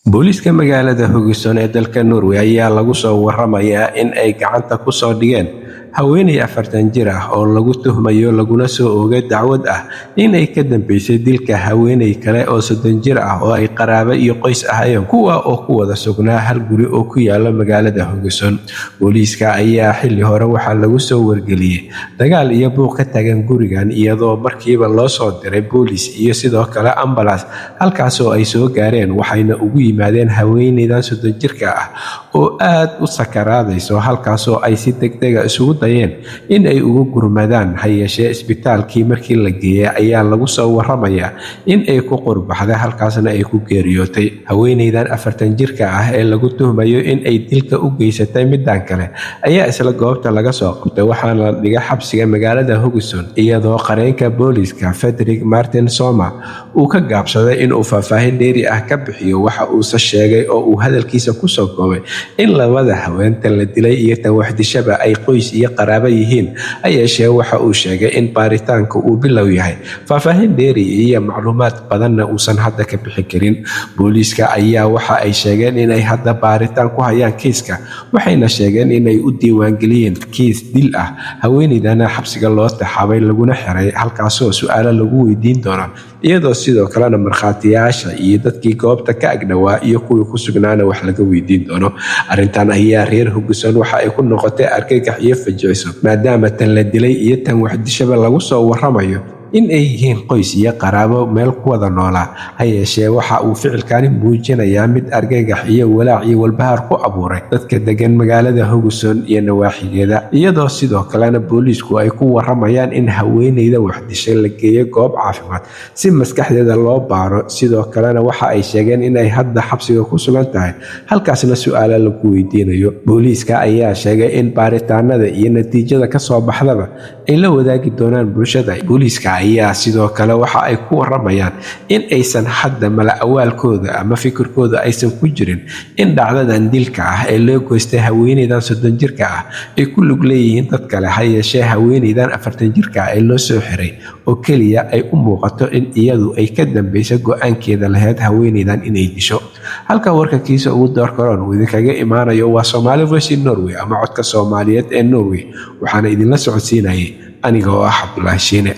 booliiska magaalada Haugesund ee dalka Norway ayaa lagu soo waramayaa in ay gacanta ku soo dhigeen haweeney 40 jir ah oo lagu tuhmayo laguna soo oogay dacwad ah in ay ka dambeysay dilka haweeney kale oo 30 jir ah oo ay qaraabo iyo qoys ahaayeen kuwa oo ku wada sugnaa hal guri oo ku yaala magaalada Haugesund. Booliiska ayaa xilli hore waxaa lagu soo wargeliyay dagaal iyo buuq ka tagan gurigan iyadoo markiiba loo soo diray booliis iyo sidoo kale ambulance halkaas oo ay soo gaareen waxayna ugu yimaadeen haweeneydan 30 jirka ah oo aad u sakaraadayso halkaas oo ay si degdeg ah isugu dayeen in ay ugu gurmadaan hayeeshee isbitaalkii markii la geeyay ayaa lagu soo waramayaa in ay ku qurbaxday halkaasna ay ku geeriyootay. Haweeneydan 40 jirka ah ee lagu tuhmayo in ay dilka u geysatay midaan kale ayaa isla goobta laga soo qabtay waxaana la dhigay xabsiga magaalada Haugesund iyadoo qareenka booliiska Fredrik Martin Sommer uu ka gaabsaday in uu faahfaahin dheeri ah ka bixiyo waxa uu sheegay oo uu hadalkiisa ku soo koobay in labada haweenta la dilay iyo tan wax dishaba ay qoys iyo qaraabo yihiin ayeeshee waxa uu sheegay in baaritaanka uu bilow yahay faahfaahin dheeri iyo macluumaad badanna uusan hadda ka bixi karin. Booliiska ayaa waxa ay sheegeen in ay hadda baaritaan ku hayaan kiiska waxayna sheegeen in ay u diiwaan geliyeen kiis dil ah haweeneydana xabsiga loo taxaabay laguna xiray halkaasoo su'aalo lagu weydiin doono iyadoo sidoo kalena markhaatiyaasha iyo dadkii goobta ka agdhawaa iyo kuwii ku sugnaana wax laga weydiin doono. Arrintan ayaa reer Haugesund waxa ay ku noqotay argagax iyo fajiciso maadaama tan la dilay iyo tan wax dishaba lagu soo waramayo in ay yihiin qoys iyo qaraabo meel ku wada noolaa hayeeshee waxa uu ficilkani muujinayaa mid argagax iyo walaac iyo walbahaar ku abuuray dadka degan magaalada Haugesund iyo nawaaxigeeda iyadoo sidoo kalena booliisku ay ku waramayaan in haweeneyda wax dishay la geeyo goob caafimaad si maskaxdeeda loo baaro sidoo kalena waxa ay sheegeen in ay hadda xabsiga ku sugan tahay halkaasna su'aalo lagu weydiinayo. Booliiska ayaa sheegay in baaritaanada iyo natiijada ka soo baxdaba ay la wadaagi doonaan bulshada. Booliiska ayaa sidoo kale waxa ay ku waramayaan in aysan hadda mala awaalkooda ama fikirkooda aysan ku jirin in dhacdadan dilka ah ee loo goystay haweeneydan 30 jirka ah ay ku lug leeyihiin dad kale hayeeshee haweeneydan 40 jirka ah ee loo soo xiray oo keliya ay u muuqato in iyadu ay ka dambeysay go'aankeeda lahayd haweeneydan inay disho. Halka warkankiisa ugu doorkaroon uu idinkaga imaanayo waa Somali Voice Norway ama codka Soomaaliyeed ee Norway waxaana idinla socodsiinayay aniga oo ah Cabdullaahi Shiine.